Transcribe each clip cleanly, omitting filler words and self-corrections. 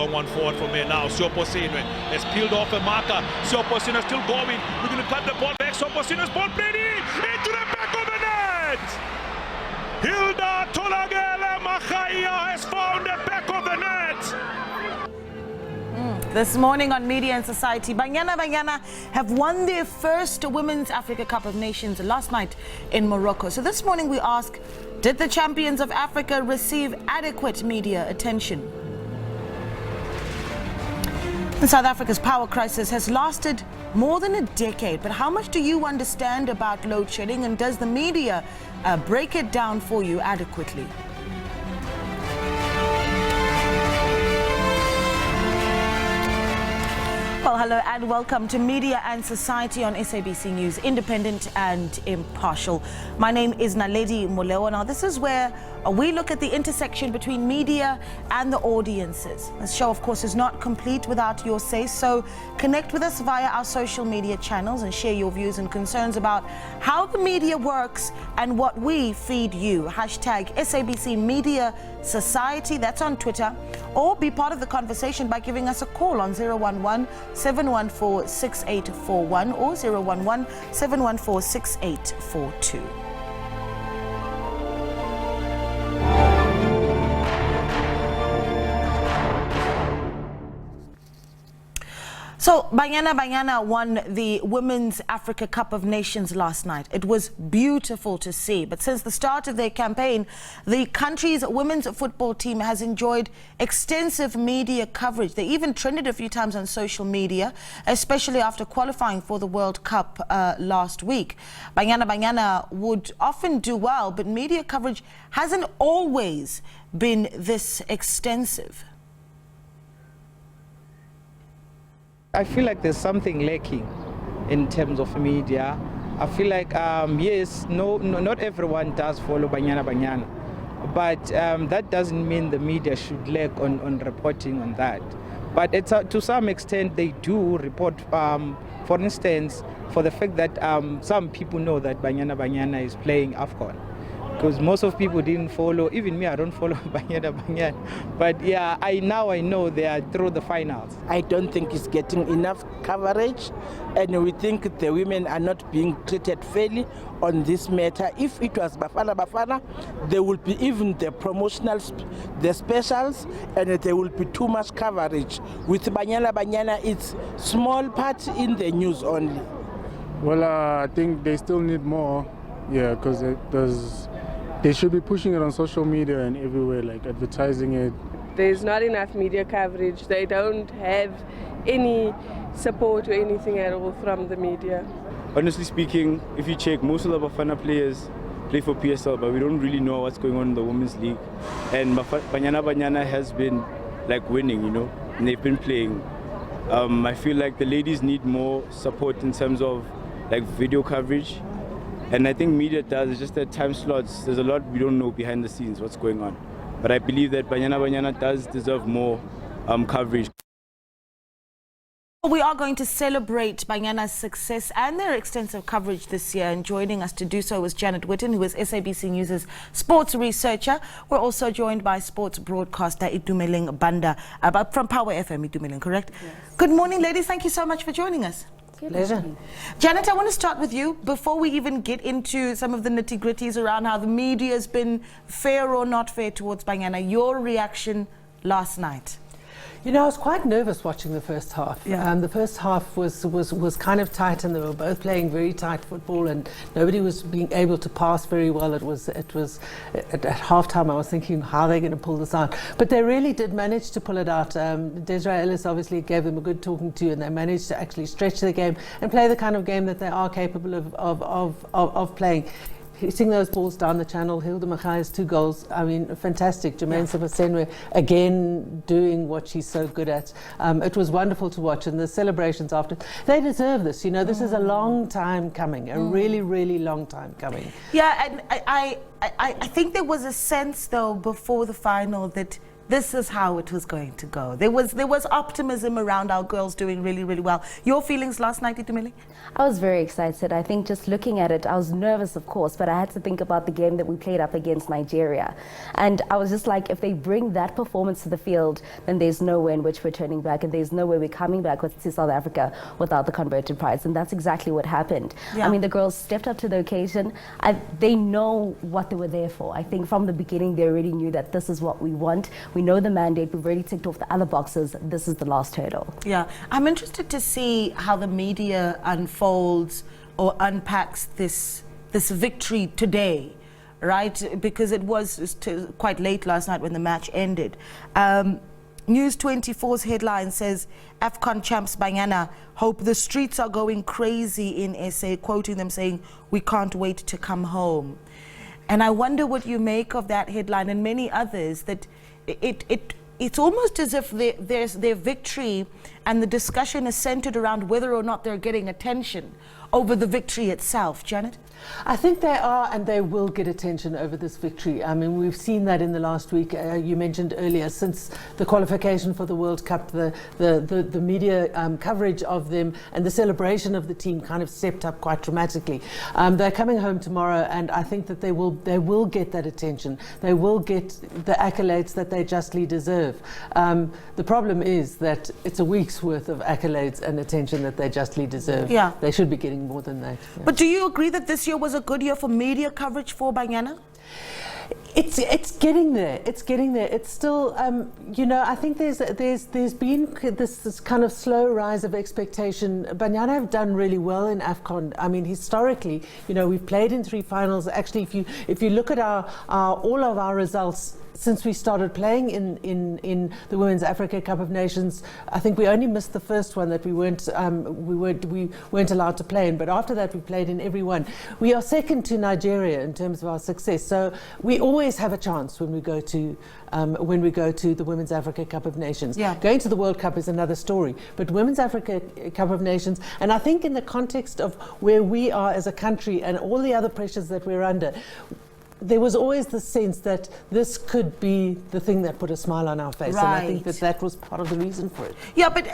Long one forward from here now. Sioposinwe has peeled off a marker. Sioposinwe still going. We're going to cut the ball back. Sioposinwe's ball played in into the back of the net. Hilda Tolagele Makhaya has found the back of the net. This morning on Media and Society, Banyana Banyana have won their first Women's Africa Cup of Nations last night in Morocco. So this morning we ask, did the champions of Africa receive adequate media attention? South Africa's power crisis has lasted more than a decade, but how much do you understand about load shedding, and does the media break it down for you adequately? Well, hello and welcome to Media and Society on SABC News, independent and impartial. My name is Naledi Moleo. Now, this is where we look at the intersection between media and the audiences. This show, of course, is not complete without your say, so connect with us via our social media channels and share your views and concerns about how the media works and what we feed you. Hashtag SABC Media Society, that's on Twitter, or be part of the conversation by giving us a call on 011-714-6841 or 011-714-6842. So, Banyana Banyana won the Women's Africa Cup of Nations last night. It was beautiful to see. But since the start of their campaign, the country's women's football team has enjoyed extensive media coverage. They even trended a few times on social media, especially after qualifying for the World Cup last week. Banyana Banyana would often do well, but media coverage hasn't always been this extensive. I feel like there's something lacking in terms of media. I feel like, yes, not everyone does follow Banyana Banyana, but that doesn't mean the media should lack on reporting on that. But it's, to some extent, they do report, for instance, for the fact that some people know that Banyana Banyana is playing AFCON. Because most of people didn't follow, even me, I don't follow Banyana Banyana. But yeah, I know they are through the finals. I don't think it's getting enough coverage, and we think the women are not being treated fairly on this matter. If it was Bafana, there would be even the promotional, the specials, and there will be too much coverage. With Banyana Banyana, it's small part in the news only. Well, I think they still need more, yeah, because they should be pushing it on social media and everywhere, like advertising it. There's not enough media coverage. They don't have any support or anything at all from the media. Honestly speaking, if you check, most of the Bafana players play for PSL, but we don't really know what's going on in the Women's League. And Banyana Banyana has been like winning, you know, and they've been playing. I feel like the ladies need more support in terms of like video coverage. And I think media does, it's just that time slots, there's a lot we don't know behind the scenes, what's going on. But I believe that Banyana Banyana does deserve more coverage. We are going to celebrate Banyana's success and their extensive coverage this year, and joining us to do so is Janet Whitton, who is SABC News' sports researcher. We're also joined by sports broadcaster Itumeleng Banda from Power FM, Itumeleng, correct? Yes. Good morning, ladies. Thank you so much for joining us. Pleasure. Janet, I want to start with you before we even get into some of the nitty-gritties around how the media has been fair or not fair towards Banyana. Your reaction last night? You know, I was quite nervous watching the first half. Yeah. The first half was kind of tight, and they were both playing very tight football, and nobody was being able to pass very well. It was at halftime I was thinking, how are they going to pull this out? But they really did manage to pull it out. Desiree Ellis obviously gave them a good talking to, and they managed to actually stretch the game and play the kind of game that they are capable of playing. Hitting those balls down the channel. Hilda Makhai's 2 goals, I mean, fantastic. Jermaine Sioposinwe again doing what she's so good at. It was wonderful to watch, and the celebrations after. They deserve this, you know. This is a long time coming, a really, really long time coming. Yeah, and I think there was a sense, though, before the final that this is how it was going to go. There was optimism around our girls doing really, really well. Your feelings last night, Itumeleng? I was very excited. I think just looking at it, I was nervous, of course, but I had to think about the game that we played up against Nigeria. And I was just like, if they bring that performance to the field, then there's no way in which we're turning back, and there's no way we're coming back to South Africa without the converted prize. And that's exactly what happened. Yeah. I mean, the girls stepped up to the occasion. They know what they were there for. I think from the beginning, they already knew that this is what we want. We know the mandate. We've already ticked off the other boxes. This is the last hurdle. Yeah, I'm interested to see how the media unfolds or unpacks this victory today, right? Because it was quite late last night when the match ended. News 24's headline says, AFCON champs Banyana hope the streets are going crazy in SA, quoting them saying, "We can't wait to come home." And I wonder what you make of that headline and many others, that it's almost as if their victory and the discussion is centered around whether or not they're getting attention over the victory itself. Janet? I think they are, and they will get attention over this victory. I mean, we've seen that in the last week. You mentioned earlier, since the qualification for the World Cup, the media coverage of them and the celebration of the team kind of stepped up quite dramatically. They're coming home tomorrow, and I think that they will get that attention. They will get the accolades that they justly deserve. The problem is that it's a week's worth of accolades and attention that they justly deserve. Yeah. They should be getting more than that. Yeah. But do you agree that this year was a good year for media coverage for Banyana? It's getting there. It's getting there. It's still, you know, I think there's been this kind of slow rise of expectation. Banyana have done really well in AFCON. I mean, historically, you know, we've played in 3 finals. Actually, if you look at our all of our results since we started playing in the Women's Africa Cup of Nations, I think we only missed the first one that we weren't allowed to play in. But after that, we played in every one. We are second to Nigeria in terms of our success. So we always have a chance when we go to the Women's Africa Cup of Nations. Yeah. Going to the World Cup is another story. But Women's Africa Cup of Nations, and I think in the context of where we are as a country and all the other pressures that we're under, there was always the sense that this could be the thing that put a smile on our face. Right. And I think that was part of the reason for it. Yeah, but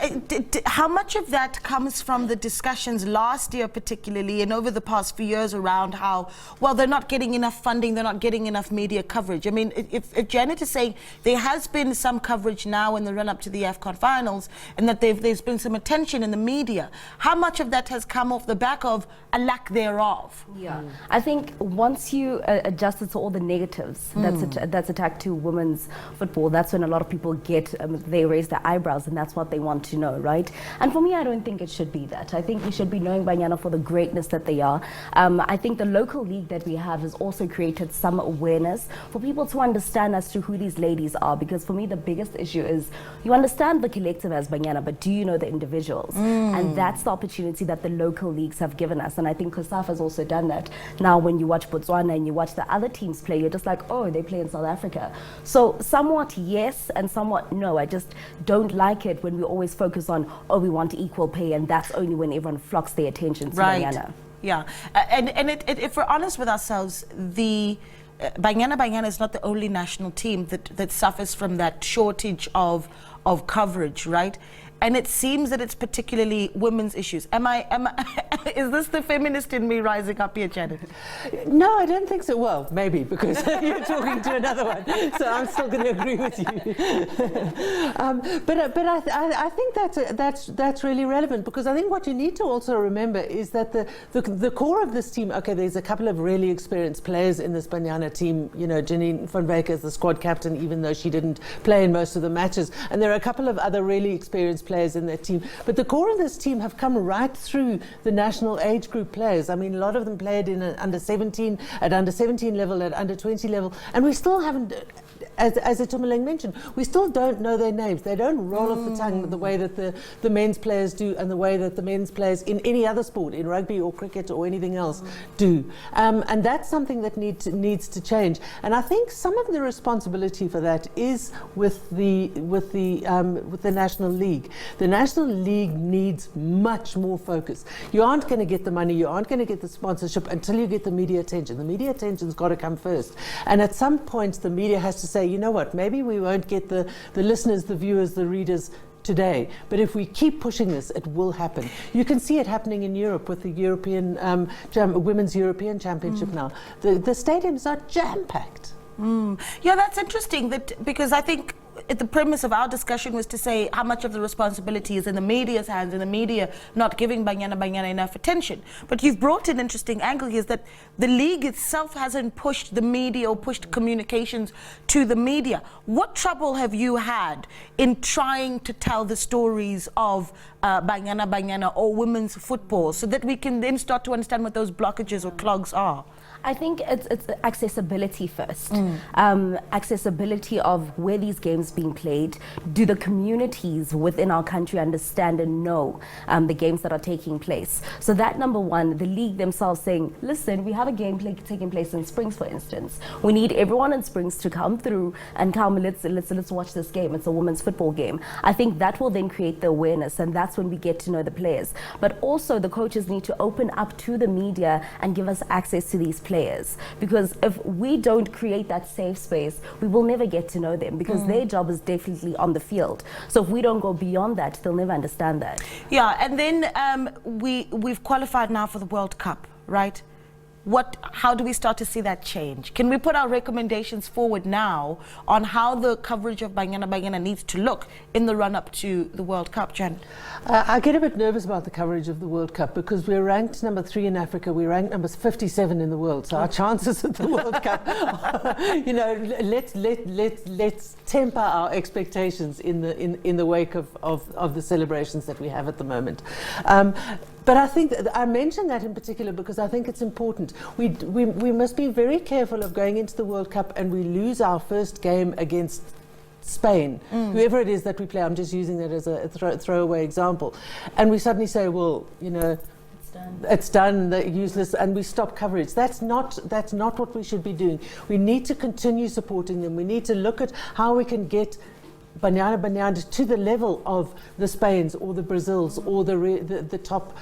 how much of that comes from the discussions last year particularly and over the past few years around how, well, they're not getting enough funding, they're not getting enough media coverage? I mean, if Janet is saying there has been some coverage now in the run-up to the AFCON finals and that there's been some attention in the media, how much of that has come off the back of a lack thereof? Yeah, I think once you adjust it to all the negatives that's attacked to women's football, that's when a lot of people they raise their eyebrows, and that's what they want to know, right? And for me, I don't think it should be that. I think we should be knowing Banyana for the greatness that they are. I think the local league that we have has also created some awareness for people to understand as to who these ladies are, because for me, the biggest issue is you understand the collective as Banyana, but do you know the individuals? And that's the opportunity that the local leagues have given us, and I think COSAF has also done that. Now, when you watch Botswana and you watch the other teams play, you're just like, oh, they play in South Africa. So somewhat yes and somewhat no. I just don't like it when we always focus on, oh, we want equal pay, and that's only when everyone flocks their attention to Banyana. Yeah, and if we're honest with ourselves, the Banyana Banyana is not the only national team that suffers from that shortage of coverage, right? And it seems that it's particularly women's issues. Is this the feminist in me rising up here, Janet? No, I don't think so. Well, maybe, because you're talking to another one, so I'm still going to agree with you. But I think that's really relevant, because I think what you need to also remember is that the core of this team, okay, there's a couple of really experienced players in this Banyana team. You know, Janine van Wyk is the squad captain, even though she didn't play in most of the matches. And there are a couple of other really experienced players in that team. But the core of this team have come right through the national age group players. I mean, a lot of them played in under 17, at under 17 level, at under 20 level, and we still haven't, as Itumeleng mentioned, we still don't know their names. They don't roll off the tongue the way that the men's players do, and the way that the men's players in any other sport, in rugby or cricket or anything else, do. And that's something that needs to change. And I think some of the responsibility for that is with the National League. The National League needs much more focus. You aren't going to get the money, you aren't going to get the sponsorship until you get the media attention. The media attention's got to come first. And at some point, the media has to say, you know what, maybe we won't get the listeners, the viewers, the readers today, but if we keep pushing this, it will happen. You can see it happening in Europe with the European Women's European Championship now. The stadiums are jam-packed. Yeah, that's interesting, because I think the premise of our discussion was to say how much of the responsibility is in the media's hands, and the media not giving Banyana Banyana enough attention. But you've brought an interesting angle here, is that the league itself hasn't pushed the media or pushed communications to the media. What trouble have you had in trying to tell the stories of Banyana Banyana or women's football, so that we can then start to understand what those blockages or clogs are? I think it's accessibility first. Accessibility of where these games being played. Do the communities within our country understand and know the games that are taking place? So that number one, the league themselves saying, listen, we have a game taking place in Springs, for instance. We need everyone in Springs to come through and come, let's watch this game. It's a women's football game. I think that will then create the awareness, and that's when we get to know the players. But also the coaches need to open up to the media and give us access to these players, because if we don't create that safe space, we will never get to know them, because their job is definitely on the field. So if we don't go beyond that, they'll never understand that. Yeah, and then we've qualified now for the World Cup, right? How do we start to see that change? Can we put our recommendations forward now on how the coverage of Banyana Banyana needs to look in the run-up to the World Cup, Jen? I get a bit nervous about the coverage of the World Cup, because we're ranked number 3 in Africa, we're ranked number 57 in the world. So our chances at the World Cup, you know, let's temper our expectations in the wake of the celebrations that we have at the moment. But I think I mention that in particular because I think it's important. We must be very careful of going into the World Cup and we lose our first game against Spain, whoever it is that we play. I'm just using that as a throwaway example. And we suddenly say, well, you know, it's done, they're useless, and we stop coverage. That's not what we should be doing. We need to continue supporting them. We need to look at how we can get Banyana Banyana to the level of the Spains or the Brazils or the top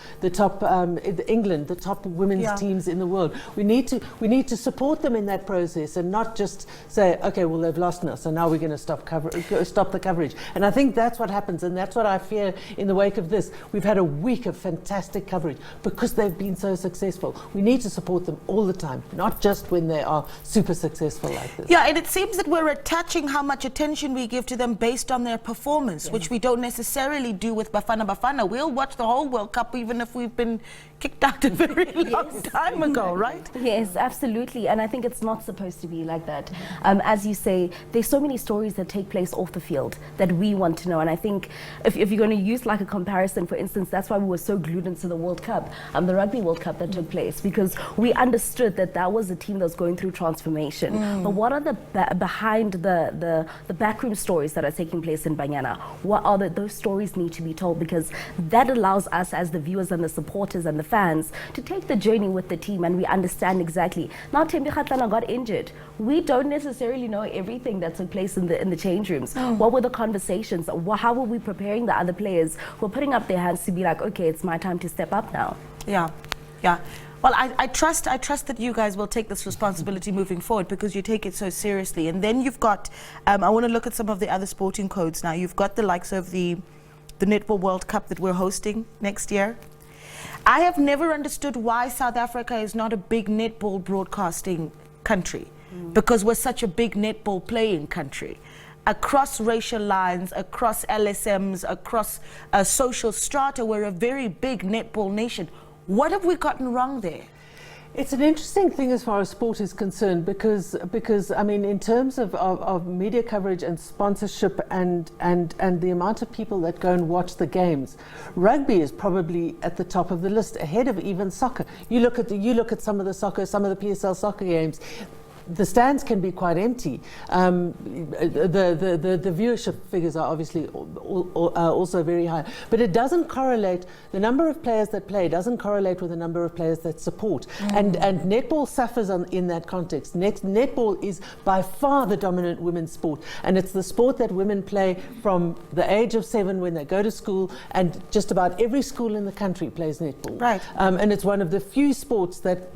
England, the top women's teams in the world. We need to support them in that process and not just say, okay, well, they've lost now, so now we're going to stop the coverage. And I think that's what happens, and that's what I fear in the wake of this. We've had a week of fantastic coverage because they've been so successful. We need to support them all the time, not just when they are super successful like this. Yeah, and it seems that we're attaching how much attention we give to them based on their performance, which we don't necessarily do with Bafana Bafana. We'll watch the whole World Cup even if we've been kicked out a very long time ago, right? Yes, absolutely. And I think it's not supposed to be like that. As you say, there's so many stories that take place off the field that we want to know. And I think if you're going to use like a comparison, for instance, that's why we were so glued into the World Cup, the Rugby World Cup that took place, because we understood that was a team that was going through transformation. But what are the behind the backroom stories that are taking place in Banyana? What are those stories need to be told, because that allows us as the viewers and the supporters and the fans to take the journey with the team, and we understand exactly. Now Thembi Kgatlana got injured. We don't necessarily know everything that took place in the change rooms. What were the conversations? How were we preparing the other players who are putting up their hands to be like, okay, it's my time to step up now? Yeah. Well, I trust that you guys will take this responsibility moving forward, because you take it so seriously. And then you've got, I want to look at some of the other sporting codes now. You've got the likes of the Netball World Cup that we're hosting next year. I have never understood why South Africa is not a big netball broadcasting country, because we're such a big netball playing country. Across racial lines, across LSMs, across social strata, we're a very big netball nation. What have we gotten wrong there? It's an interesting thing as far as sport is concerned, because I mean, in terms of media coverage and sponsorship and the amount of people that go and watch the games, rugby is probably at the top of the list, ahead of even soccer. You look at some of the PSL soccer games. The stands can be quite empty. The viewership figures are obviously also very high, but it doesn't correlate. The number of players that play doesn't correlate with the number of players that support. And netball suffers in that context. Netball is by far the dominant women's sport, and it's the sport that women play from the age of 7 when they go to school, and just about every school in the country plays netball. Right. And it's one of the few sports that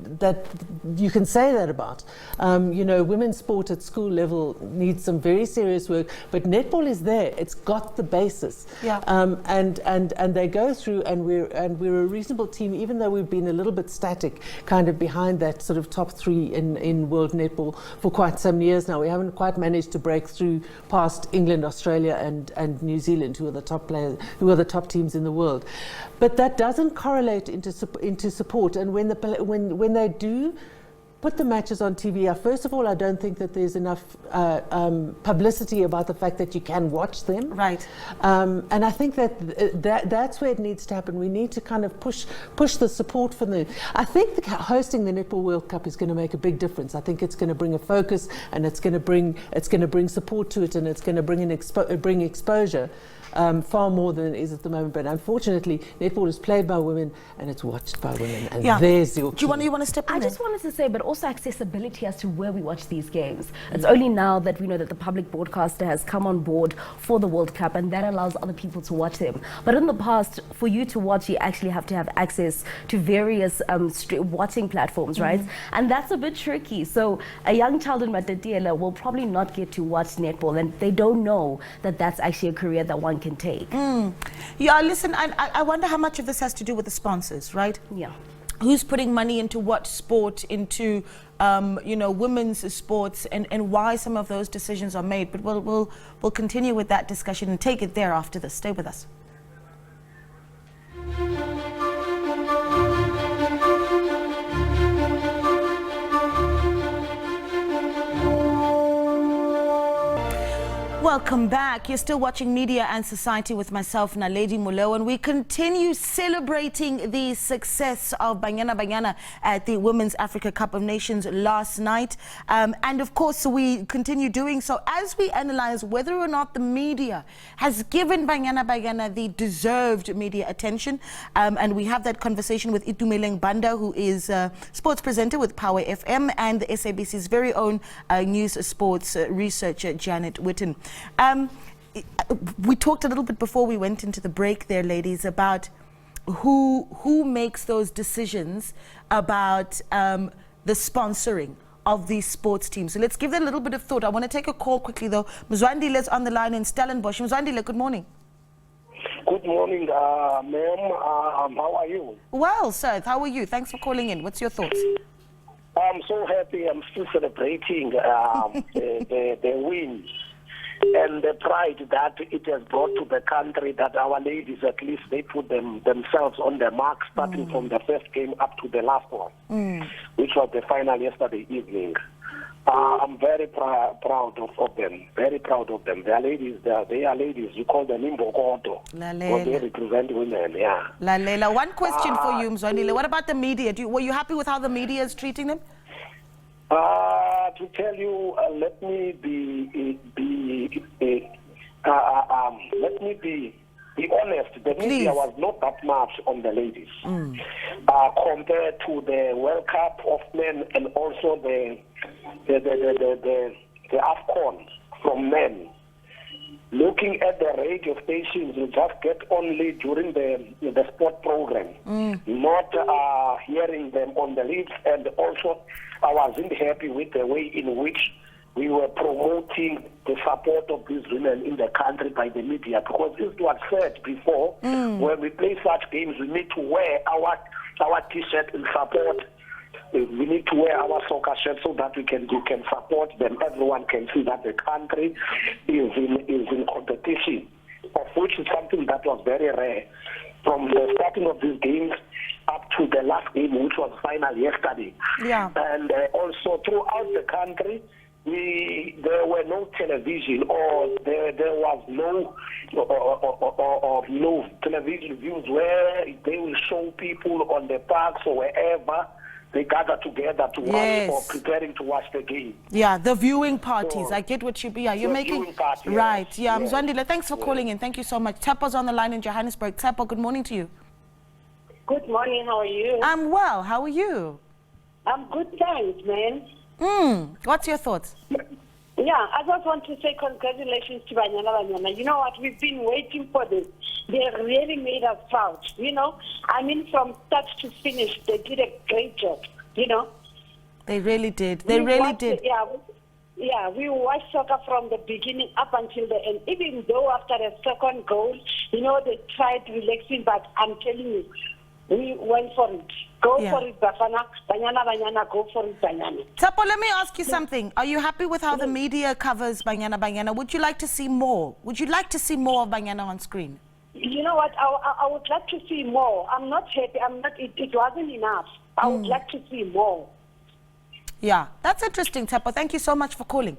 you can say that about. You know, women's sport at school level needs some very serious work, but netball is there. It's got the basis. Yeah. And they go through, and we're a reasonable team, even though we've been a little bit static, kind of behind that sort of top three in world netball for quite some years now. We haven't quite managed to break through past England, Australia, and New Zealand, who are the top players, who are the top teams in the world. But that doesn't correlate into support. And when they do put the matches on TV, first of all, I don't think that there's enough publicity about the fact that you can watch them. Right. And I think that's where it needs to happen. We need to kind of push the support for them. I think hosting the Netball World Cup is going to make a big difference. I think it's going to bring a focus, and it's going to bring support to it, and it's going to bring exposure. Far more than it is at the moment, but unfortunately, netball is played by women and it's watched by women, and there's your key. You want to step in? I just wanted to say, but also accessibility as to where we watch these games. It's only now that we know that the public broadcaster has come on board for the World Cup, and that allows other people to watch them. But in the past, for you to watch, you actually have to have access to various watching platforms, right? And that's a bit tricky. So a young child in Matatiele will probably not get to watch netball, and they don't know that that's actually a career that one can take. Yeah, listen, I wonder how much of this has to do with the sponsors, right? Yeah. Who's putting money into what sport, into women's sports, and why some of those decisions are made. But we'll continue with that discussion and take it there after this. Stay with us. Welcome back. You're still watching Media and Society with myself, Naledi Moleo, and we continue celebrating the success of Banyana Banyana at the Women's Africa Cup of Nations last night. And of course, we continue doing so as we analyze whether or not the media has given Banyana Banyana the deserved media attention. And we have that conversation with Itumeleng Banda, who is a sports presenter with Power FM, and the SABC's very own news sports researcher, Janet Whitton. We talked a little bit before we went into the break there, ladies, about who makes those decisions about the sponsoring of these sports teams. So let's give that a little bit of thought. I want to take a call quickly, though. Mzwandile's on the line in Stellenbosch. Mzwandile, good morning. Good morning, ma'am. How are you? Well, sir, how are you? Thanks for calling in. What's your thoughts? I'm so happy. I'm still celebrating the win and the pride that it has brought to the country, that our ladies, at least, they put themselves on the mark, starting from the first game up to the last one, which was the final yesterday evening. I'm very proud of them, very proud of them. They are ladies, you call them Imbokodo, because they represent women, yeah. Lalela, one question for you, Mzwandile. What about the media? Were you happy with how the media is treating them? To tell you, let me be honest. The media was not that much on the ladies compared to the World Cup of men and also the AFCON from men. Looking at the radio stations, you just get only during the sport program, not hearing them on the lips. And also, I wasn't happy with the way in which we were promoting the support of these women in the country by the media, because this was said before, when we play such games, we need to wear our T-shirt in support. We need to wear our soccer shirt so that we can support them. Everyone can see that the country is in competition, of which is something that was very rare. From the starting of these games up to the last game, which was final yesterday. Yeah. And also throughout the country, there were no television, or there was no television views where they will show people on the parks or wherever they gather together to watch or preparing to watch the game. Yeah, the viewing parties. So, I get what you're making. Party, right. Yeah, Mzwandile, thanks for calling in. Thank you so much. Tsepo's on the line in Johannesburg. Tsepo, good morning to you. Good morning. How are you? I'm well. How are you? I'm good, thanks, man. What's your thoughts? Yeah, I just want to say congratulations to Banyana Banyana. You know what? We've been waiting for this. They really made us proud, you know. I mean, from start to finish, they did a great job, you know. They really did. They really did. Yeah, we watched soccer from the beginning up until the end. Even though after the second goal, you know, they tried relaxing, but I'm telling you, we went for it. Go for it, Bafana. Banyana Banyana, go for it, Banyana. Tapo, let me ask you something. Are you happy with how the media covers Banyana Banyana? Would you like to see more? Would you like to see more of Banyana on screen? You know what? I would like to see more. I'm not happy. It wasn't enough. I would like to see more. Yeah, that's interesting, Tapo. Thank you so much for calling.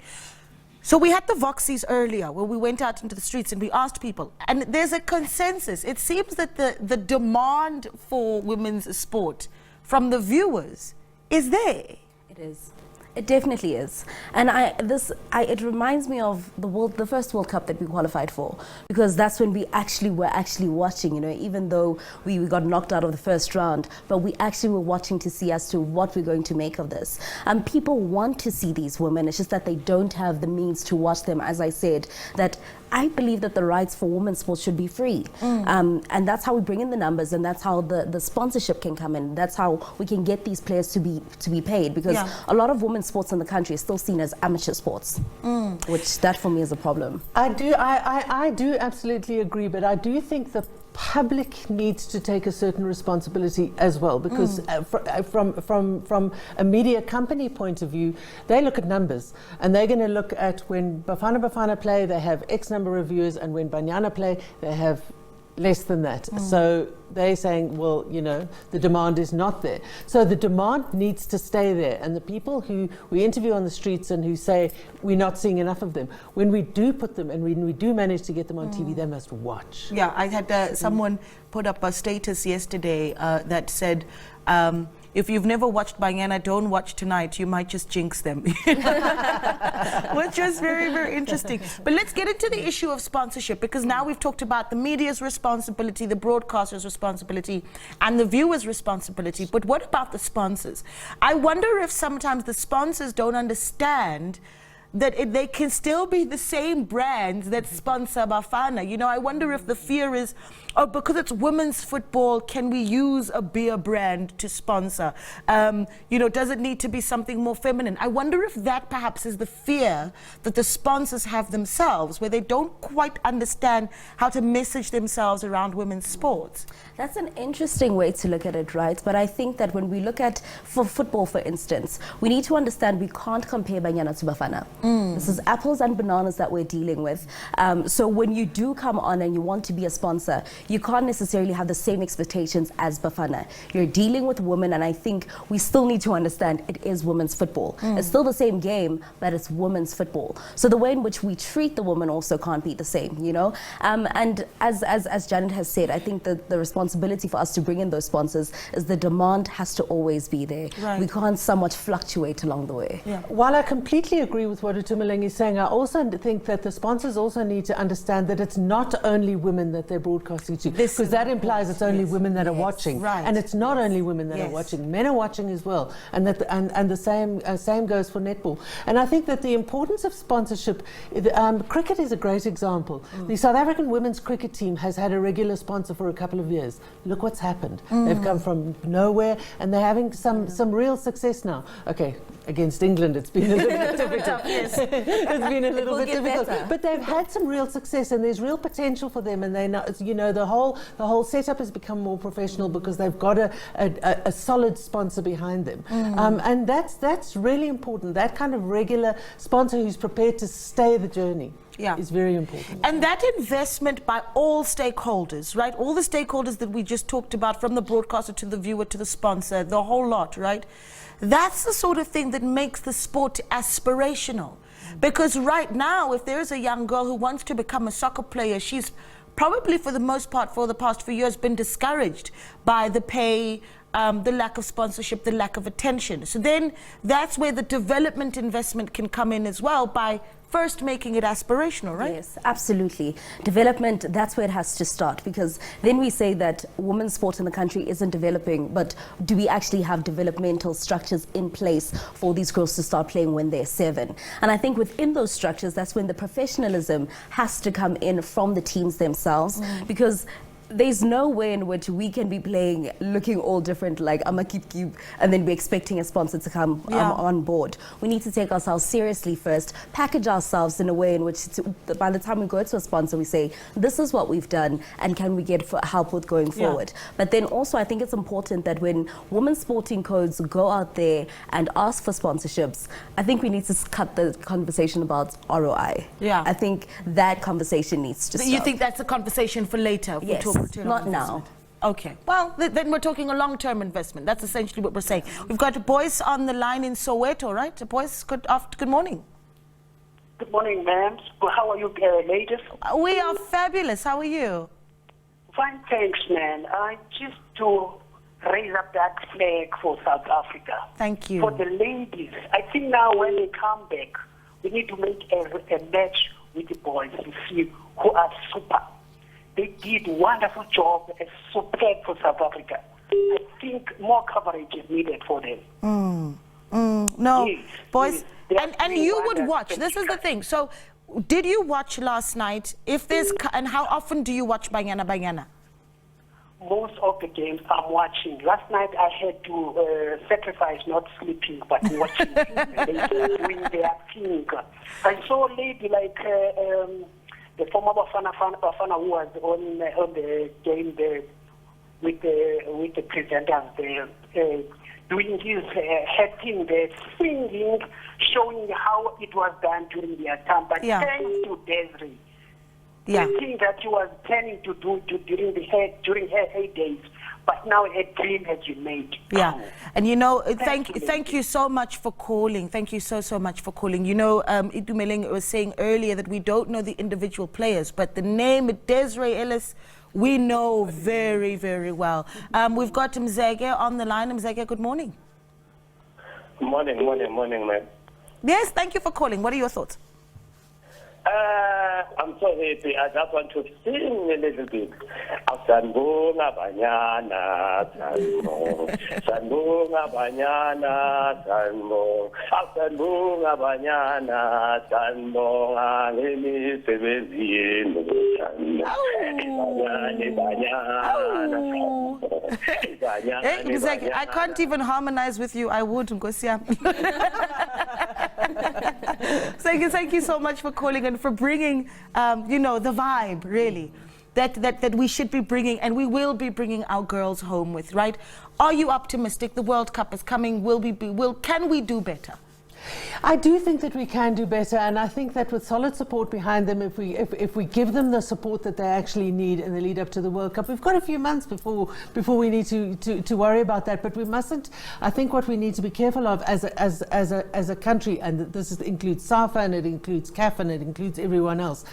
So we had the Voxies earlier where we went out into the streets and we asked people, and there's a consensus. It seems that the demand for women's sport from the viewers is there. It is. It definitely is, and it reminds me of the first World Cup that we qualified for, because that's when we were watching. You know, even though we got knocked out of the first round, but we actually were watching to see as to what we're going to make of this. And people want to see these women. It's just that they don't have the means to watch them. As I said, that I believe that the rights for women's sports should be free, and that's how we bring in the numbers, and that's how the sponsorship can come in. That's how we can get these players to be paid, because a lot of women's sports in the country is still seen as amateur sports, which that for me is a problem. I do absolutely agree, but I do think the public needs to take a certain responsibility as well, because from a media company point of view, they look at numbers, and they're going to look at when Bafana play, they have X number of viewers, and when Banyana play, they have less than that. So they're saying, well, you know, the demand is not there. So the demand needs to stay there. And the people who we interview on the streets and who say we're not seeing enough of them, when we do put them and when we do manage to get them on TV, they must watch. Yeah, I had someone put up a status yesterday that said, if you've never watched Banyana, don't watch tonight. You might just jinx them. Which was very, very interesting. But let's get into the issue of sponsorship, because now we've talked about the media's responsibility, the broadcaster's responsibility, and the viewer's responsibility. But what about the sponsors? I wonder if sometimes the sponsors don't understand that they can still be the same brands that sponsor Bafana. You know, I wonder if the fear is, oh, because it's women's football, can we use a beer brand to sponsor? You know, does it need to be something more feminine? I wonder if that perhaps is the fear that the sponsors have themselves, where they don't quite understand how to message themselves around women's sports. That's an interesting way to look at it, right? But I think that when we look at, for football, for instance, we need to understand we can't compare Banyana to Bafana. This is apples and bananas that we're dealing with. So when you do come on and you want to be a sponsor, you can't necessarily have the same expectations as Bafana. You're dealing with women, and I think we still need to understand it is women's football. It's still the same game, but it's women's football. So the way in which we treat the women also can't be the same, you know? And as Janet has said, I think that the responsibility for us to bring in those sponsors is the demand has to always be there. Right. We can't somewhat fluctuate along the way. Yeah. While I completely agree with what Itumeleng is saying, I also think that the sponsors also need to understand that it's not only women that they're broadcasting to, because that implies it's only women that are watching, and it's not only women that are watching. Men are watching as well, and that and the same goes for netball. And I think that the importance of sponsorship, cricket is a great example. The South African women's cricket team has had a regular sponsor for a couple of years. Look what's happened. They've come from nowhere, and they're having some real success now. Okay, against England it's been a little bit difficult. It's been a little bit difficult, but they've had some real success, and there's real potential for them. And they know, you know, the whole setup has become more professional because they've got a solid sponsor behind them, and that's really important. That kind of regular sponsor who's prepared to stay the journey. Is very important. And that investment by all stakeholders, right? All the stakeholders that we just talked about, from the broadcaster to the viewer to the sponsor, the whole lot, right? That's the sort of thing that makes the sport aspirational. Because right now, if there's a young girl who wants to become a soccer player, she's probably for the most part for the past few years been discouraged by the pay, the lack of sponsorship, the lack of attention. So then that's where the development investment can come in as well, by first making it aspirational, right? Yes, absolutely. Development, that's where it has to start, because then we say that women's sport in the country isn't developing, but do we actually have developmental structures in place for these girls to start playing when they're 7? And I think within those structures, that's when the professionalism has to come in from the teams themselves, because there's no way in which we can be playing looking all different like Amakitki and then be expecting a sponsor to come on board. We need to take ourselves seriously first, package ourselves in a way in which by the time we go to a sponsor we say this is what we've done and can we get help with going forward. But then also I think it's important that when women's sporting codes go out there and ask for sponsorships, I think we need to cut the conversation about ROI. I think that conversation needs to stop. You think that's a conversation for later? Yes, not now. Okay, well, then we're talking a long-term investment. That's essentially what we're saying. We've got Boyce on the line in Soweto, right? Boyce, good morning. Good morning, ma'am. How are you, ladies? We are fabulous. How are you? Fine, thanks, man. I just to raise up that flag for South Africa. Thank you. For the ladies, I think now when they come back, we need to make a match with the boys to see who are super. They did a wonderful job as superb for South Africa. I think more coverage is needed for them. No, Yes, boys, yes. and you would watch. This is the thing. So, did you watch last night? If there's and how often do you watch Banyana Banyana? Most of the games I'm watching. Last night I had to sacrifice not sleeping, but watching. They were doing their thing. I saw a lady like the former Bafana who was on the game there with the presenters there, doing his head thing there, singing, showing how it was done during their time. But thanks to Desiree. The thing that she was planning to do during her heydays, but now a dream has been made. And you know, thank you so much for calling. Thank you so much for calling. You know, Itumeleng was saying earlier that we don't know the individual players, but the name Desiree Ellis, we know very, very well. We've got Mzege on the line. Mzege, good morning. Morning, ma'am. Yes, thank you for calling. What are your thoughts? I'm so happy. I just want to sing a little bit. Sanbunga Banyana, Sanbunga, Sanbunga Banyana, Sanbunga, Sanbunga Banyana, Sanbunga, Lemi Sebezino, Banyana. I can't even harmonize with you. I would, Ngosia. Thank you so much for calling and for bringing, you know, the vibe, really, that we should be bringing and we will be bringing our girls home with, right? Are you optimistic? The World Cup is coming. Can we do better? I do think that we can do better, and I think that with solid support behind them, if we give them the support that they actually need in the lead up to the World Cup, we've got a few months before we need to worry about that. But we mustn't. I think what we need to be careful of as a country, and this includes SAFA and it includes CAF and it includes everyone else.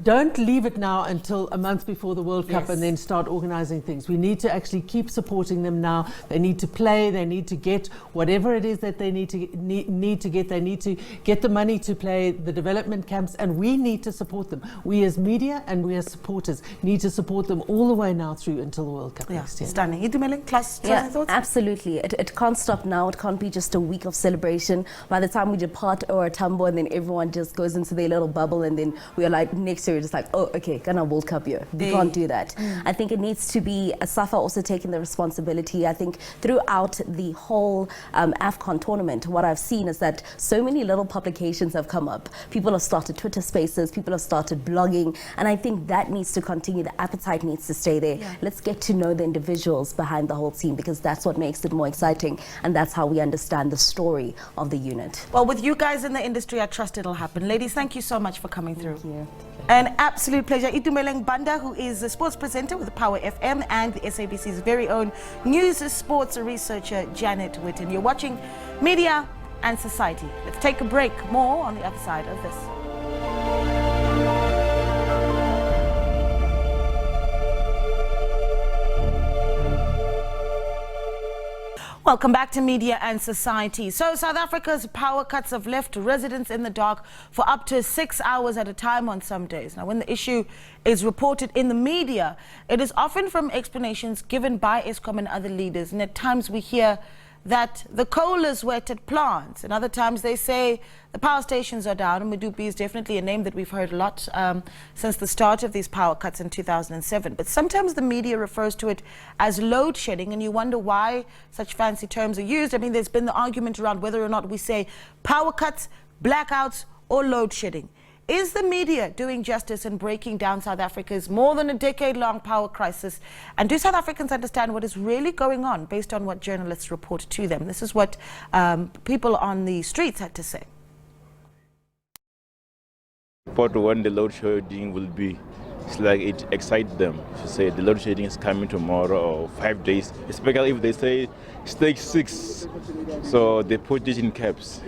Don't leave it now until a month before the World Cup and then start organizing things. We need to actually keep supporting them now. They need to play. They need to get whatever it is that they need to get. They need to get the money to play the development camps, and we need to support them. We as media and we as supporters need to support them all the way now through until the World Cup next year. Stunning. Itumeleng, thoughts? Absolutely. It can't stop now. It can't be just a week of celebration. By the time we depart or Tambo and then everyone just goes into their little bubble and then we're like next year we're just like, oh, okay, gonna World Cup year. We can't do that. I think it needs to be SAFA also taking the responsibility. I think throughout the whole AFCON tournament, what I've seen is that so many little publications have come up. People have started Twitter spaces, people have started blogging, and I think that needs to continue. The appetite needs to stay there. Let's get to know the individuals behind the whole team, because that's what makes it more exciting, and that's how we understand the story of the unit. Well, with you guys in the industry, I trust it'll happen. Ladies, thank you so much for coming through. Thank you. An absolute pleasure. Itumeleng Banda, who is a sports presenter with Power FM, and the SABC's very own news sports researcher, Janet Whitton. You're watching Media and Society. Let's take a break. More on the other side of this. Welcome back to Media and Society. So South Africa's power cuts have left residents in the dark for up to 6 hours at a time on some days. Now, when the issue is reported in the media, it is often from explanations given by Eskom and other leaders. And at times we hear that the coal is wet at plants, and other times they say the power stations are down. And Medupi is definitely a name that we've heard a lot since the start of these power cuts in 2007. But sometimes the media refers to it as load shedding, and you wonder why such fancy terms are used. I mean, there's been the argument around whether or not we say power cuts, blackouts, or load shedding. Is the media doing justice in breaking down South Africa's more than a decade-long power crisis? And do South Africans understand what is really going on based on what journalists report to them? This is what people on the streets had to say. Part when the load shedding will be, it's like it excites them to say the load shedding is coming tomorrow or 5 days, especially if they say stage 6, so they put it in caps,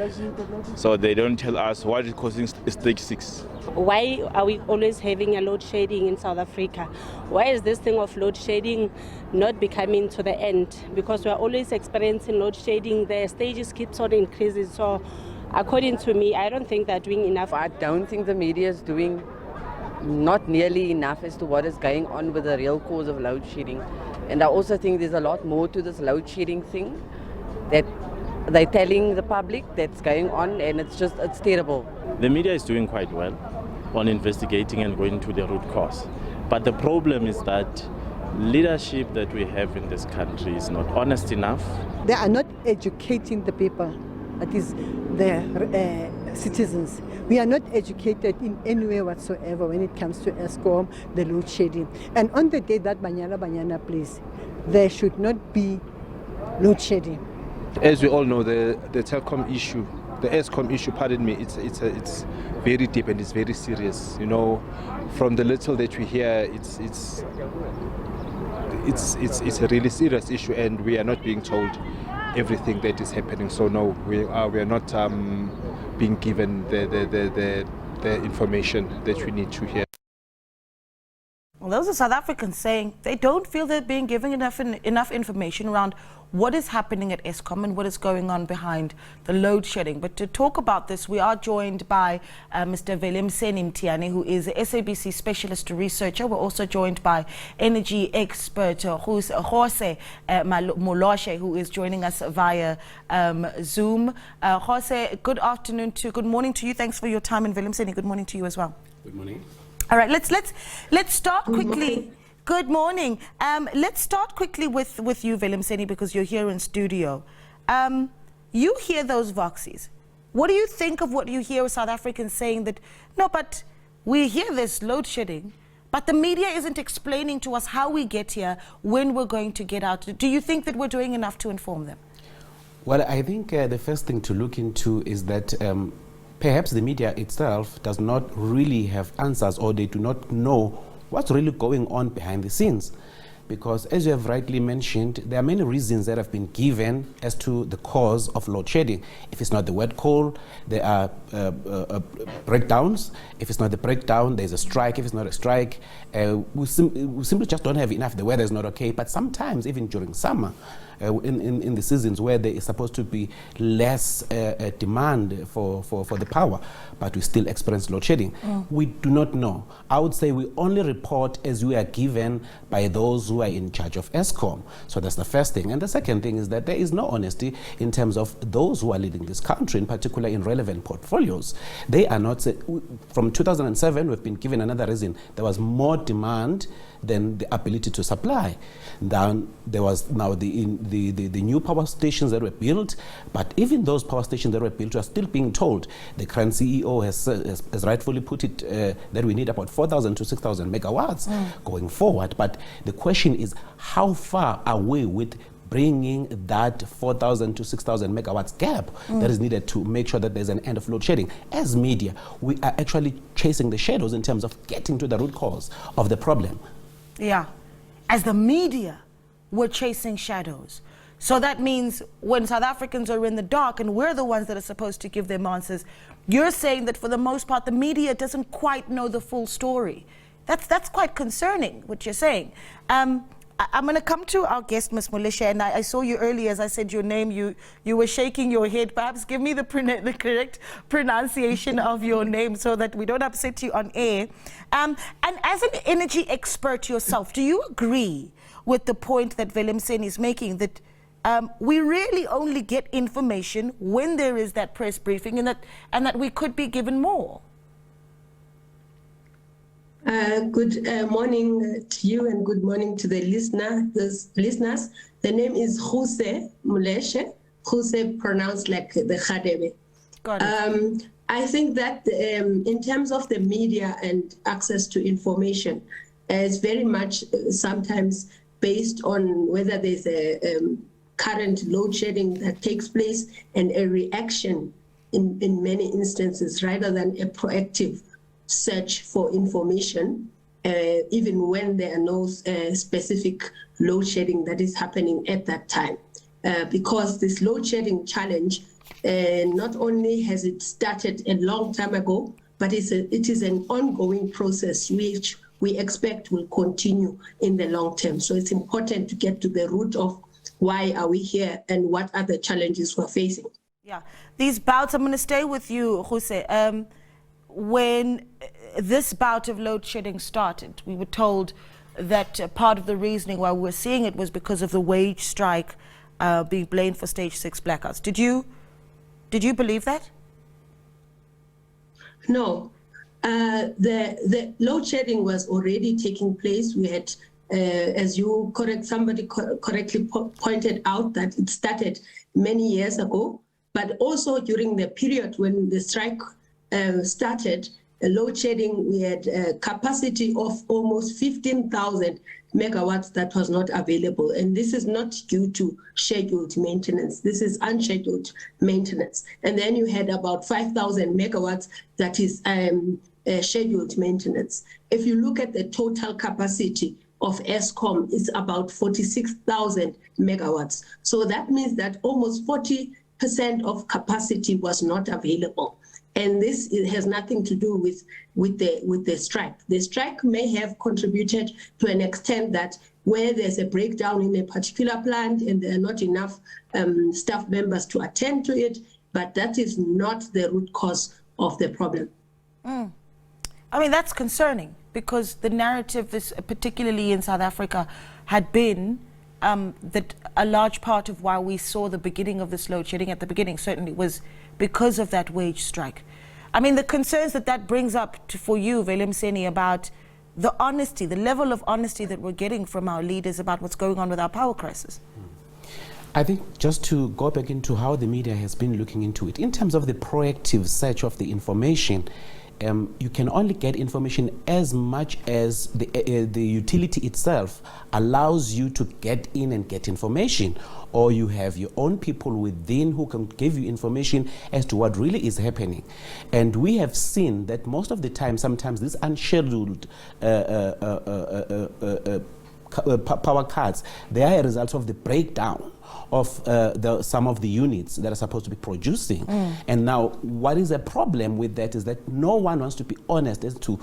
so they don't tell us what is causing stage 6. Why are we always having a load shedding in South Africa? Why is this thing of load shedding not becoming to the end? Because we're always experiencing load shedding, the stages keeps on increasing. So according to me, I don't think they're doing enough. I don't think the media is doing not nearly enough as to what is going on with the real cause of load shedding. And I also think there's a lot more to this load shedding thing that they're telling the public that's going on, and it's terrible. The media is doing quite well on investigating and going to the root cause. But the problem is that leadership that we have in this country is not honest enough. They are not educating the people, that is the citizens. We are not educated in any way whatsoever when it comes to ESCOM, the load shedding. And on the day that Banyana Banyana plays, there should not be load shedding. As we all know, the telecom issue, the ESCOM issue, pardon me, it's very deep and it's very serious. You know, from the little that we hear, it's a really serious issue, and we are not being told everything that is happening. So no, we are not being given the information that we need to hear. Well, those are South Africans saying they don't feel they're being given enough information around what is happening at ESCOM and what is going on behind the load shedding. But to talk about this, we are joined by Mr. Velemseni Mtiani, who is a SABC specialist researcher. We're also joined by energy expert Jose Moloshe, who is joining us via Zoom. Jose, good morning to you. Thanks for your time. And Velemseni, good morning to you as well. Good morning. All right, let's start quickly. Good morning. Let's start quickly with you, Velemseni, because you're here in studio. You hear those voxes. What do you think of what you hear South Africans saying that, no, but we hear this load shedding, but the media isn't explaining to us how we get here, when we're going to get out. Do you think that we're doing enough to inform them? Well, I think the first thing to look into is that perhaps the media itself does not really have answers, or they do not know what's really going on behind the scenes. Because as you have rightly mentioned, there are many reasons that have been given as to the cause of load shedding. If it's not the wet coal, there are breakdowns. If it's not the breakdown, there's a strike. If it's not a strike, we simply just don't have enough. The weather is not okay. But sometimes, even during summer, in the seasons where there is supposed to be less demand for the power, but we still experience load shedding. We do not know. I would say we only report as we are given by those who are in charge of ESCOM. So that's the first thing. And the second thing is that there is no honesty in terms of those who are leading this country, in particular in relevant portfolios. They are not, from 2007, we've been given another reason. There was more demand than the ability to supply. Then there was now the new power stations that were built, but even those power stations that were built are still being told. The current CEO has rightfully put it that we need about 4,000 to 6,000 megawatts going forward. But the question is, how far are we with bringing that 4,000 to 6,000 megawatts gap that is needed to make sure that there's an end of load shedding? As media, we are actually chasing the shadows in terms of getting to the root cause of the problem. Yeah, as the media, we're chasing shadows. So that means when South Africans are in the dark and we're the ones that are supposed to give them answers, you're saying that for the most part, the media doesn't quite know the full story. That's quite concerning, what you're saying. I'm going to come to our guest, Ms. Moloshe, and I saw you earlier as I said your name. You were shaking your head. Perhaps give me the correct pronunciation of your name so that we don't upset you on air. And as an energy expert yourself, do you agree with the point that Velemseni is making, that we really only get information when there is that press briefing, and that we could be given more. Good morning to you, and good morning to the listeners. The name is Jose Muleshe. Jose pronounced like the Khadebe. I think that in terms of the media and access to information, it's very much sometimes based on whether there's a current load shedding that takes place and a reaction in many instances, rather than a proactive search for information, even when there are no specific load shedding that is happening at that time. Because this load shedding challenge, not only has it started a long time ago, but it is an ongoing process which we expect will continue in the long term. So it's important to get to the root of why are we here and what are the challenges we're facing. Yeah, these bouts, I'm going to stay with you, Jose. When this bout of load shedding started, we were told that part of the reasoning why we were seeing it was because of the wage strike being blamed for stage 6 blackouts. Did you believe that? No. The load shedding was already taking place. We had, as somebody correctly pointed out, that it started many years ago, but also during the period when the strike started, load shedding, we had a capacity of almost 15,000 megawatts that was not available. And this is not due to scheduled maintenance. This is unscheduled maintenance. And then you had about 5,000 megawatts that is scheduled maintenance. If you look at the total capacity of Eskom, it's about 46,000 megawatts. So that means that almost 40% of capacity was not available. And this has nothing to do with the strike. The strike may have contributed to an extent that where there's a breakdown in a particular plant and there are not enough staff members to attend to it, but that is not the root cause of the problem. I mean, that's concerning, because the narrative, is, particularly in South Africa, had been that a large part of why we saw the beginning of this load shedding at the beginning certainly was because of that wage strike. I mean, the concerns that brings up for you, Willem Seni, about the honesty, the level of honesty that we're getting from our leaders about what's going on with our power crisis. I think just to go back into how the media has been looking into it, in terms of the proactive search of the information, you can only get information as much as the utility itself allows you to get in and get information, or you have your own people within who can give you information as to what really is happening. And we have seen that most of the time, sometimes this unscheduled power cuts, they are a result of the breakdown of some of the units that are supposed to be producing. And now what is a problem with that is that no one wants to be honest as to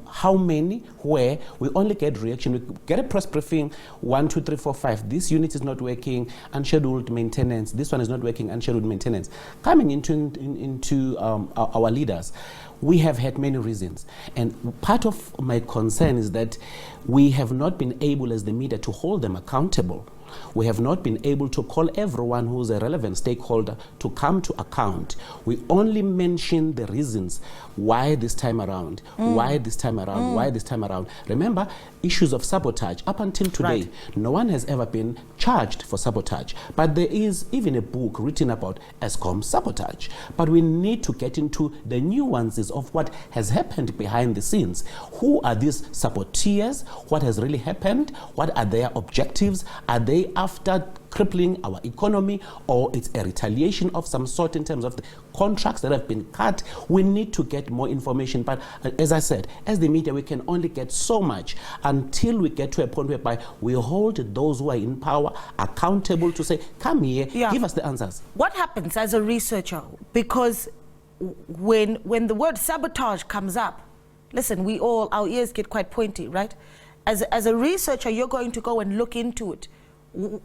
how many, where. We only get reaction. We get a press briefing, 1, 2, 3, 4, 5. This unit is not working, unscheduled maintenance. This one is not working, unscheduled maintenance. Coming into our leaders, we have had many reasons. And part of my concern is that we have not been able as the media to hold them accountable. We have not been able to call everyone who's a relevant stakeholder to come to account. We only mention the reasons why this time around, why this time around, why this time around. Remember, issues of sabotage. Up until today, no one has ever been charged for sabotage. But there is even a book written about Eskom sabotage. But we need to get into the nuances of what has happened behind the scenes. Who are these saboteurs? What has really happened? What are their objectives? Are they after crippling our economy, or it's a retaliation of some sort in terms of the contracts that have been cut? We need to get more information. But as I said, as the media, we can only get so much until we get to a point whereby we hold those who are in power accountable to say, come here, give us the answers. What happens as a researcher? Because when the word sabotage comes up, listen, our ears get quite pointy, right? As a researcher, you're going to go and look into it.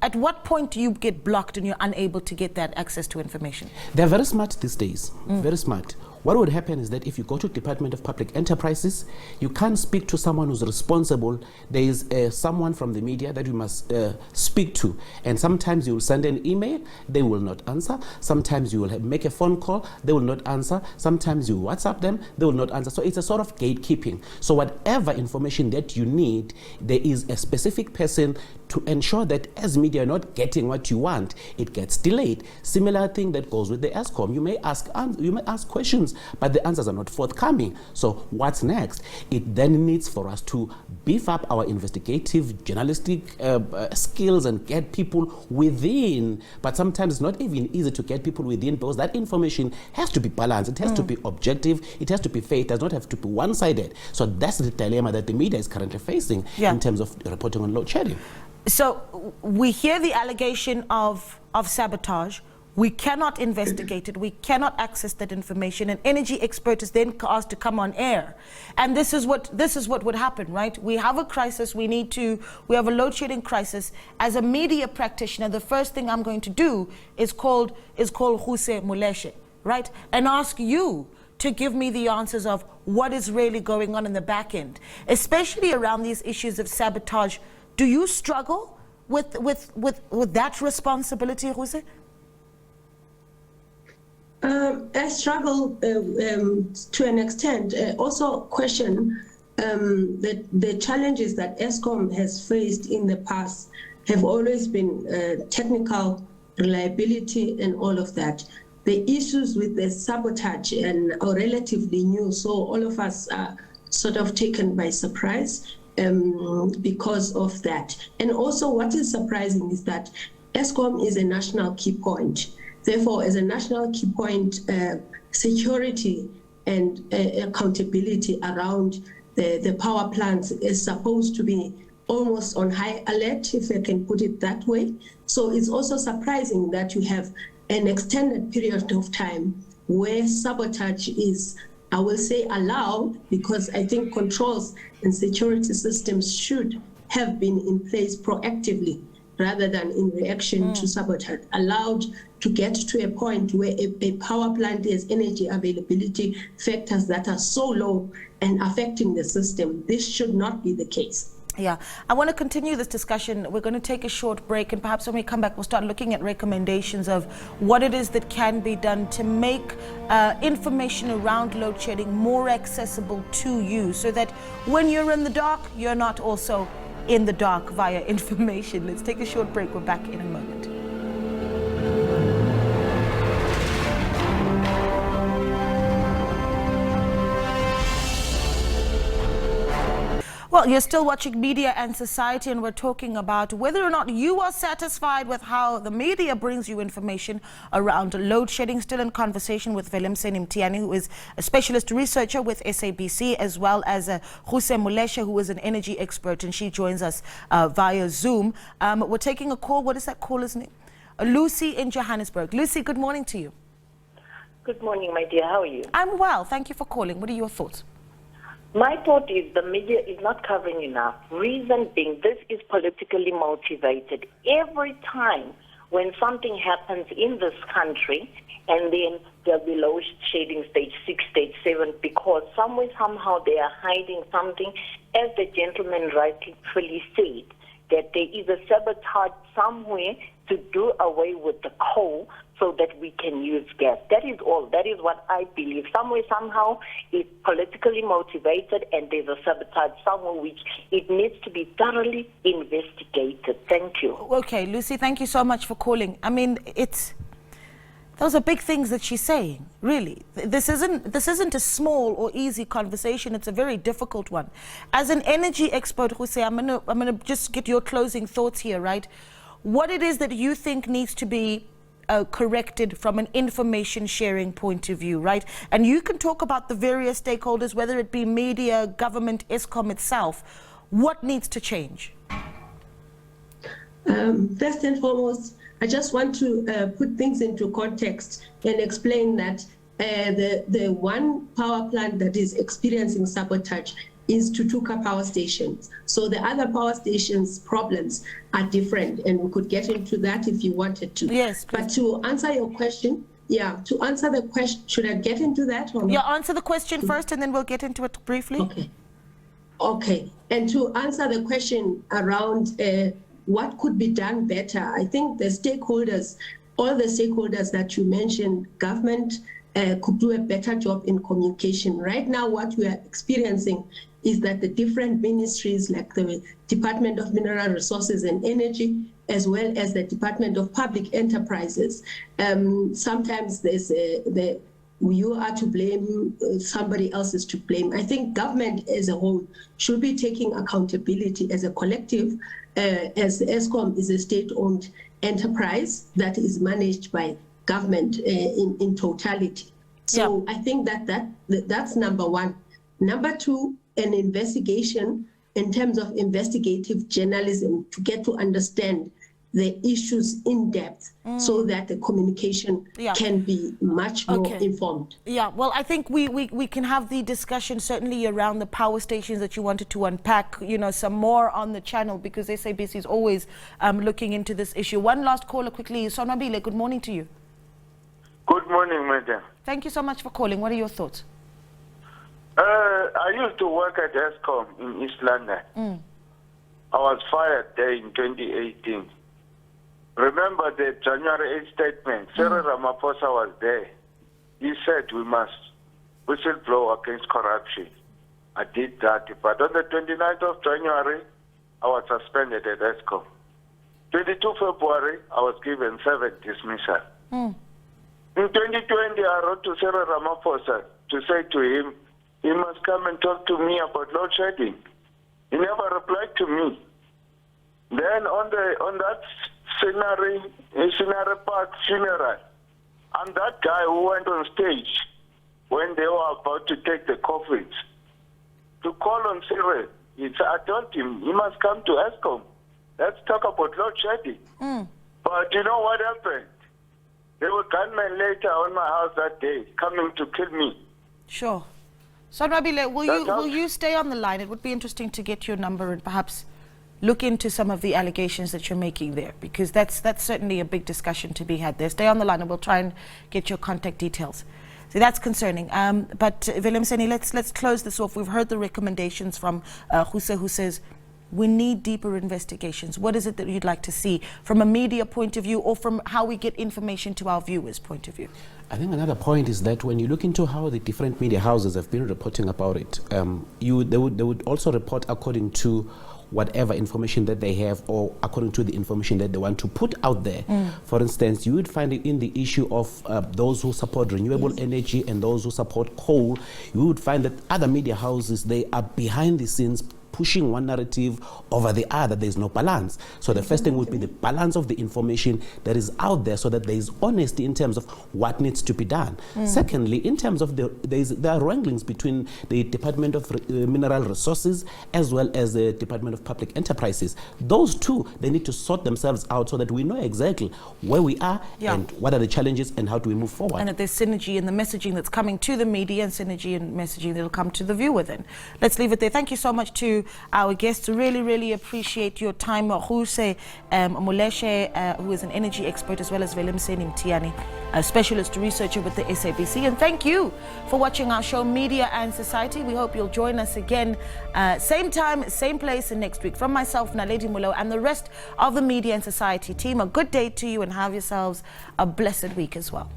At what point do you get blocked and you're unable to get that access to information? They're very smart these days, very smart. what would happen is that if you go to Department of Public Enterprises, you can't speak to someone who's responsible. There is someone from the media that you must speak to. And sometimes you will send an email, they will not answer. Sometimes you will make a phone call, they will not answer. Sometimes you WhatsApp them, they will not answer. So it's a sort of gatekeeping. So whatever information that you need, there is a specific person to ensure that as media you're not getting what you want, it gets delayed. Similar thing that goes with the ESCOM. You may ask questions, but the answers are not forthcoming. So what's next? It then needs for us to beef up our investigative journalistic skills and get people within. But sometimes it's not even easy to get people within because that information has to be balanced. It has to be objective. It has to be fair. It does not have to be one-sided. So that's the dilemma that the media is currently facing in terms of reporting on load shedding. So we hear the allegation of sabotage. We cannot investigate it. We cannot access that information. An energy expert is then asked to come on air, and this is what would happen, right? We have a crisis. We have a load shedding crisis. As a media practitioner, the first thing I'm going to do is call Naledi Moleo, right, and ask you to give me the answers of what is really going on in the back end, especially around these issues of sabotage. Do you struggle with that responsibility, Jose? I struggle to an extent. Also question that the challenges that ESCOM has faced in the past have always been technical reliability and all of that. The issues with the sabotage are relatively new, so all of us are sort of taken by surprise because of that. And also what is surprising is that ESCOM is a national key point. Therefore, as a national key point, security and accountability around the power plants is supposed to be almost on high alert, if I can put it that way. So it's also surprising that you have an extended period of time where sabotage is, I will say, allowed, because I think controls and security systems should have been in place proactively rather than in reaction to sabotage, allowed to get to a point where a power plant has energy availability factors that are so low and affecting the system. This should not be the case. Yeah, I want to continue this discussion. We're going to take a short break, and perhaps when we come back, we'll start looking at recommendations of what it is that can be done to make information around load shedding more accessible to you, so that when you're in the dark, you're not also in the dark via information. Let's take a short break. We're back in a moment. Well, you're still watching Media and Society, and we're talking about whether or not you are satisfied with how the media brings you information around load shedding. Still in conversation with Velemseni Mtiani, who is a specialist researcher with SABC, as well as Naledi Moleo, who is an energy expert, and she joins us via Zoom. We're taking a call. What is that caller's name? Lucy in Johannesburg. Lucy, good morning to you. Good morning, my dear. How are you? I'm well. Thank you for calling. What are your thoughts? My thought is the media is not covering enough. Reason being, this is politically motivated. Every time when something happens in this country, and then there'll be load shedding stage 6, stage 7, because somewhere, somehow they are hiding something, as the gentleman rightfully said, that there is a sabotage somewhere to do away with the coal so that we can use gas. That is all. That is what I believe. Somewhere, somehow, it's politically motivated, and there's a sabotage somewhere which it needs to be thoroughly investigated. Thank you. Okay, Lucy, thank you so much for calling. I mean, those are big things that she's saying, really. This isn't a small or easy conversation. It's a very difficult one. As an energy expert, Jose, I'm gonna just get your closing thoughts here, right? What it is that you think needs to be corrected from an information sharing point of view, right? And you can talk about the various stakeholders, whether it be media, government, ESCOM itself. What needs to change? First and foremost, I just want to put things into context and explain that the one power plant that is experiencing sabotage is Tutuka power stations. So the other power stations' problems are different, and we could get into that if you wanted to. Yes, please. But to answer your question, yeah, to answer the question, should I get into that or not? Yeah, answer the question first and then we'll get into it briefly. Okay. Okay, and to answer the question around what could be done better, I think the stakeholders, all the stakeholders that you mentioned, government could do a better job in communication. Right now, what we are experiencing is that the different ministries like the Department of Mineral Resources and Energy, as well as the Department of Public Enterprises, sometimes there's you are to blame, somebody else is to blame. I think government as a whole should be taking accountability as a collective, as ESCOM is a state-owned enterprise that is managed by government in totality. So I think that's number one. Number two, an investigation in terms of investigative journalism to get to understand the issues in depth so that the communication can be much more informed. Yeah, well, I think we can have the discussion certainly around the power stations that you wanted to unpack, you know, some more on the channel, because SABC is always looking into this issue. One last caller quickly. Sonwabile, good morning to you. Good morning, madam. Thank you so much for calling. What are your thoughts? I used to work at ESCOM in East London. I was fired there in 2018. Remember the January 8 statement? Cyril Ramaphosa was there. He said we must whistleblow against corruption. I did that. But on the 29th of January, I was suspended at ESCOM. 22 February, I was given 7 dismissal. In 2020, I wrote to Cyril Ramaphosa to say to him, he must come and talk to me about load shedding. He never replied to me. Then on that scenario park funeral, I'm that guy who went on stage when they were about to take the coffins to call on Cyril. I told him he must come to ESCOM. Let's talk about load shedding. But you know what happened? There were gunmen later on my house that day coming to kill me. Sure. Sonwabile, will you stay on the line? It would be interesting to get your number and perhaps look into some of the allegations that you're making there, because that's certainly a big discussion to be had there. Stay on the line and we'll try and get your contact details. See, that's concerning. But Velemseni, let's close this off. We've heard the recommendations from Huse, who says we need deeper investigations. What is it that you'd like to see from a media point of view, or from how we get information to our viewers' point of view? I think another point is that when you look into how the different media houses have been reporting about it, they would also report according to whatever information that they have, or according to the information that they want to put out there. For instance, you would find it in the issue of those who support renewable energy and those who support coal. You would find that other media houses, they are behind the scenes pushing one narrative over the other. There's no balance. So the first thing would be the balance of the information that is out there, so that there is honesty in terms of what needs to be done. Secondly, in terms of there are wranglings between the Department of Mineral Resources as well as the Department of Public Enterprises. Those two, they need to sort themselves out so that we know exactly where we are and what are the challenges and how do we move forward. And that there's synergy in the messaging that's coming to the media and synergy in messaging that will come to the viewer then. Let's leave it there. Thank you so much to our guests. Really appreciate your time. Huse Moleshe, who is an energy expert, as well as Velemseni Mtiani, a specialist researcher with the SABC. And thank you for watching our show, Media and Society. We hope you'll join us again, same time, same place, and next week. From myself, Naledi Moleo, and the rest of the Media and Society team, a good day to you and have yourselves a blessed week as well.